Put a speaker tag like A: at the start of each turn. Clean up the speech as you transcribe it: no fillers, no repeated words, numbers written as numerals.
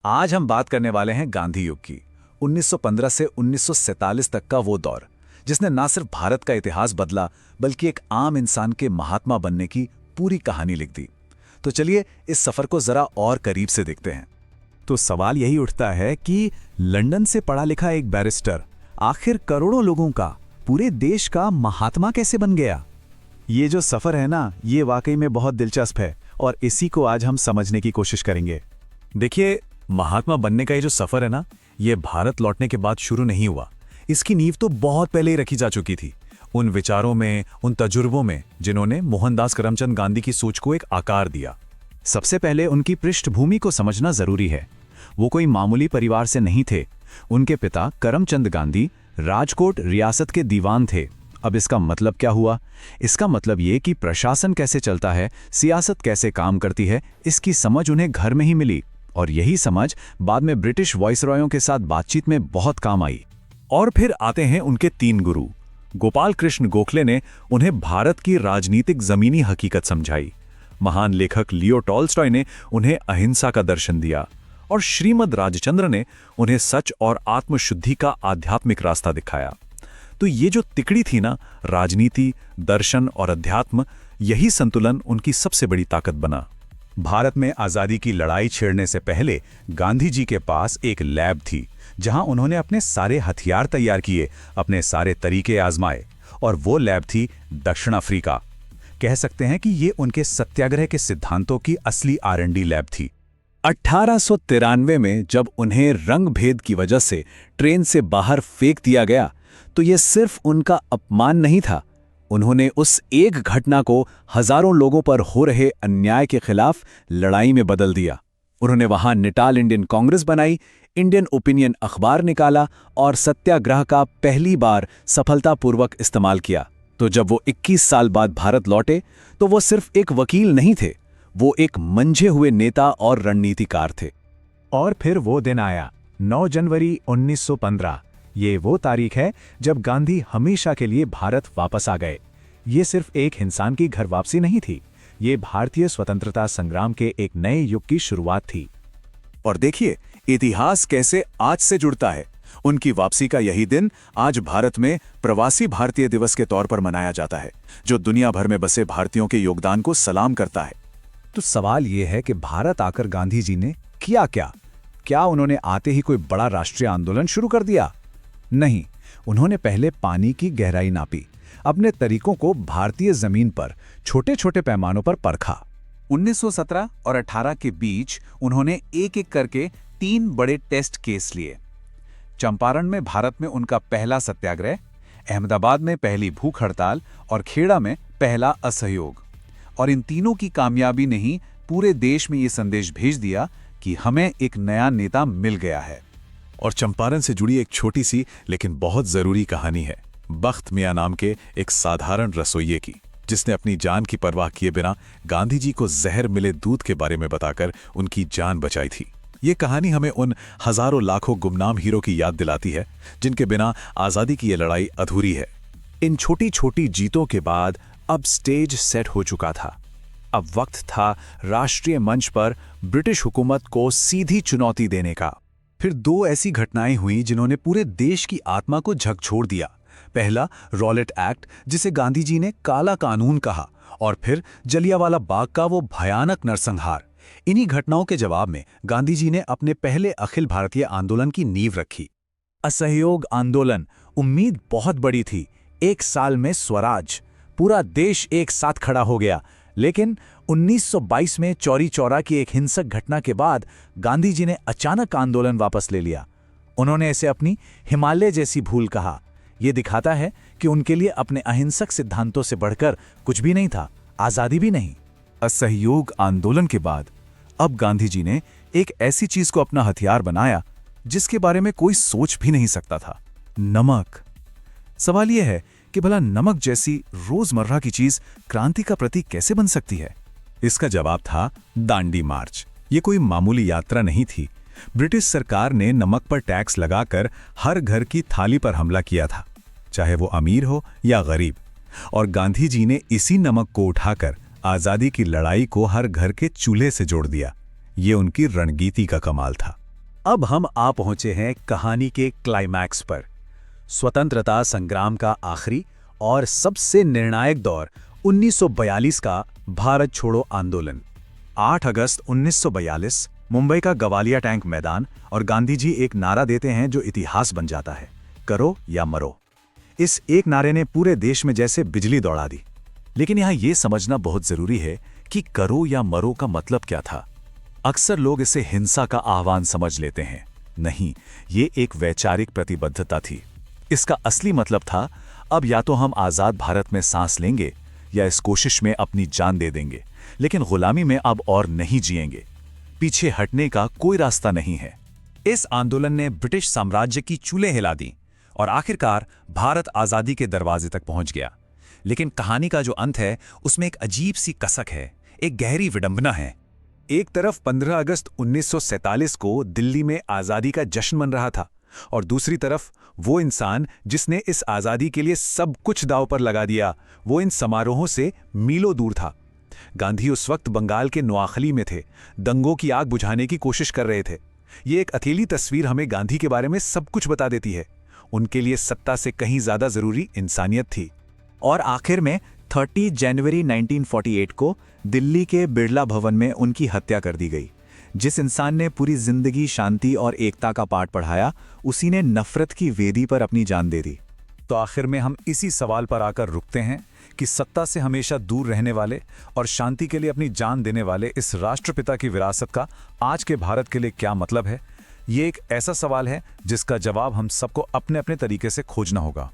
A: आज हम बात करने वाले हैं गांधी युग की। 1915 से 1947 तक का वो दौर जिसने ना सिर्फ भारत का इतिहास बदला बल्कि एक आम इंसान के महात्मा बनने की पूरी कहानी लिख दी। तो चलिए इस सफर को जरा और करीब से देखते हैं।
B: तो सवाल यही उठता है कि लंदन से पढ़ा लिखा एक बैरिस्टर आखिर करोड़ों लोगों का, पूरे देश का महात्मा कैसे बन गया। ये जो सफर है ना, ये वाकई में बहुत दिलचस्प है और इसी को आज हम समझने की कोशिश करेंगे।
A: देखिए, महात्मा बनने का ये जो सफर है ना, ये भारत लौटने के बाद शुरू नहीं हुआ। इसकी नींव तो बहुत पहले ही रखी जा चुकी थी, उन विचारों में, उन तजुर्बों में जिन्होंने मोहनदास करमचंद गांधी की सोच को एक आकार दिया।
B: सबसे पहले उनकी पृष्ठभूमि को समझना जरूरी है। वो कोई मामूली परिवार से नहीं थे। उनके पिता करमचंद गांधी राजकोट रियासत के दीवान थे। अब इसका मतलब क्या हुआ? इसका मतलब ये कि प्रशासन कैसे चलता है, सियासत कैसे काम करती है, इसकी समझ उन्हें घर में ही मिली और यही समझ बाद में ब्रिटिश वाइसरॉयों के साथ बातचीत में बहुत काम आई।
A: और फिर आते हैं उनके तीन गुरु। गोपाल कृष्ण गोखले ने उन्हें भारत की राजनीतिक जमीनी हकीकत समझाई। महान लेखक लियो टॉल्स्टॉय ने उन्हें अहिंसा का दर्शन दिया और श्रीमद राजचंद्र ने उन्हें सच और आत्मशुद्धि का आध्यात्मिक रास्ता दिखाया। तो ये जो तिकड़ी थी ना, राजनीति, दर्शन और अध्यात्म, यही संतुलन उनकी सबसे बड़ी ताकत बना।
C: भारत में आज़ादी की लड़ाई छेड़ने से पहले गांधी जी के पास एक लैब थी जहां उन्होंने अपने सारे हथियार तैयार किए, अपने सारे तरीके आजमाए, और वो लैब थी दक्षिण अफ्रीका। कह सकते हैं कि ये उनके सत्याग्रह के सिद्धांतों की असली R&D लैब थी।
A: 1893 में जब उन्हें रंग भेद की वजह से ट्रेन से बाहर फेंक दिया गया, तो ये सिर्फ उनका अपमान नहीं था। उन्होंने उस एक घटना को हजारों लोगों पर हो रहे अन्याय के खिलाफ लड़ाई में बदल दिया। उन्होंने वहां निटाल इंडियन कांग्रेस बनाई, इंडियन ओपिनियन अखबार निकाला और सत्याग्रह का पहली बार सफलतापूर्वक इस्तेमाल किया। तो जब वो 21 साल बाद भारत लौटे, तो वो सिर्फ एक वकील नहीं थे, वो एक मंझे हुए नेता और रणनीतिकार थे।
B: और फिर वो दिन आया, 9 जनवरी 1915। ये वो तारीख है जब गांधी हमेशा के लिए भारत वापस आ गए। ये सिर्फ एक इंसान की घर वापसी नहीं थी, ये भारतीय स्वतंत्रता संग्राम के एक नए युग की शुरुआत थी।
A: और देखिए इतिहास कैसे आज से जुड़ता है। उनकी वापसी का यही दिन आज भारत में प्रवासी भारतीय दिवस के तौर पर मनाया जाता है, जो दुनिया भर में बसे भारतीयों के योगदान को सलाम करता है।
B: तो सवाल ये है कि भारत आकर गांधी जी ने किया क्या? क्या उन्होंने आते ही कोई बड़ा राष्ट्रीय आंदोलन शुरू कर दिया? नहीं, उन्होंने पहले पानी की गहराई नापी, अपने तरीकों को भारतीय जमीन पर छोटे छोटे पैमानों पर परखा।
C: 1917 और 18 के बीच उन्होंने एक एक करके 3 बड़े टेस्ट केस लिए। चंपारण में भारत में उनका पहला सत्याग्रह, अहमदाबाद में पहली भूख हड़ताल और खेड़ा में पहला असहयोग। और इन तीनों की कामयाबी ने ही पूरे देश में ये संदेश भेज दिया कि हमें एक नया नेता मिल गया है।
A: और चंपारण से जुड़ी एक छोटी सी लेकिन बहुत जरूरी कहानी है बख्त मियां नाम के एक साधारण रसोइये की, जिसने अपनी जान की परवाह किए बिना गांधी जी को जहर मिले दूध के बारे में बताकर उनकी जान बचाई थी। ये कहानी हमें उन हजारों लाखों गुमनाम हीरो की याद दिलाती है जिनके बिना आजादी की ये लड़ाई अधूरी है। इन छोटी छोटी जीतों के बाद अब स्टेज सेट हो चुका था। अब वक्त था राष्ट्रीय मंच पर ब्रिटिश हुकूमत को सीधी चुनौती देने का। फिर 2 ऐसी घटनाएं हुई जिन्होंने पूरे देश की आत्मा को झकझोर दिया। पहला रॉलेट एक्ट, जिसे गांधी जी ने काला कानून कहा, और फिर जलियांवाला बाग का वो भयानक नरसंहार। इन्हीं घटनाओं के जवाब में गांधी जी ने अपने पहले अखिल भारतीय आंदोलन की नींव रखी, असहयोग आंदोलन। उम्मीद बहुत बड़ी थी, 1 साल में स्वराज, पूरा देश एक साथ खड़ा हो गया। लेकिन 1922 में चौरी चौरा की एक हिंसक घटना के बाद गांधी जी ने अचानक आंदोलन वापस ले लिया। उन्होंने इसे अपनी हिमालय जैसी भूल कहा। यह दिखाता है कि उनके लिए अपने अहिंसक सिद्धांतों से बढ़कर कुछ भी नहीं था, आजादी भी नहीं। असहयोग आंदोलन के बाद अब गांधी जी ने एक ऐसी चीज को अपना हथियार बनाया जिसके बारे में कोई सोच भी नहीं सकता था, नमक। सवाल यह है कि भला नमक जैसी रोजमर्रा की चीज क्रांति का प्रतीक कैसे बन सकती है? इसका जवाब था दांडी मार्च। ये कोई मामूली यात्रा नहीं थी। ब्रिटिश सरकार ने नमक पर टैक्स लगाकर हर घर की थाली पर हमला किया था, चाहे वो अमीर हो या गरीब। और गांधी जी ने इसी नमक को उठाकर आजादी की लड़ाई को हर घर के चूल्हे से जोड़ दिया। ये उनकी रणनीति का कमाल था।
B: अब हम आ पहुंचे हैं कहानी के क्लाइमैक्स पर। स्वतंत्रता संग्राम का आखिरी और सबसे निर्णायक दौर 1942 का भारत छोड़ो आंदोलन। 8 अगस्त 1942 मुंबई का गवालिया टैंक मैदान और गांधी जी एक नारा देते हैं जो इतिहास बन जाता है, करो या मरो। इस एक नारे ने पूरे देश में जैसे बिजली दौड़ा दी। लेकिन यहां यह समझना बहुत जरूरी है कि करो या मरो का मतलब क्या था। अक्सर लोग इसे हिंसा का आह्वान समझ लेते हैं। नहीं, ये एक वैचारिक प्रतिबद्धता थी। इसका असली मतलब था, अब या तो हम आजाद भारत में सांस लेंगे या इस कोशिश में अपनी जान दे देंगे, लेकिन गुलामी में अब और नहीं जिएंगे। पीछे हटने का कोई रास्ता नहीं है। इस आंदोलन ने ब्रिटिश साम्राज्य की चूल्हे हिला दी और आखिरकार भारत आजादी के दरवाजे तक पहुंच गया। लेकिन कहानी का जो अंत है उसमें एक अजीब सी कसक है, एक गहरी विडंबना है। एक तरफ 15 अगस्त 1947 को दिल्ली में आजादी का जश्न मन रहा था और दूसरी तरफ वो इंसान जिसने इस आजादी के लिए सब कुछ दांव पर लगा दिया, वो इन समारोहों से मीलों दूर था। गांधी उस वक्त बंगाल के नोआखली में थे, दंगों की आग बुझाने की कोशिश कर रहे थे। ये एक अकेली तस्वीर हमें गांधी के बारे में सब कुछ बता देती है। उनके लिए सत्ता से कहीं ज्यादा जरूरी इंसानियत थी। और आखिर में 30 जनवरी 1948 को दिल्ली के बिरला भवन में उनकी हत्या कर दी गई। जिस इंसान ने पूरी जिंदगी शांति और एकता का पाठ पढ़ाया, उसी ने नफरत की वेदी पर अपनी जान दे दी। तो आखिर में हम इसी सवाल पर आकर रुकते हैं कि सत्ता से हमेशा दूर रहने वाले और शांति के लिए अपनी जान देने वाले इस राष्ट्रपिता की विरासत का आज के भारत के लिए क्या मतलब है। ये एक ऐसा सवाल है जिसका जवाब हम सबको अपने अपने तरीके से खोजना होगा।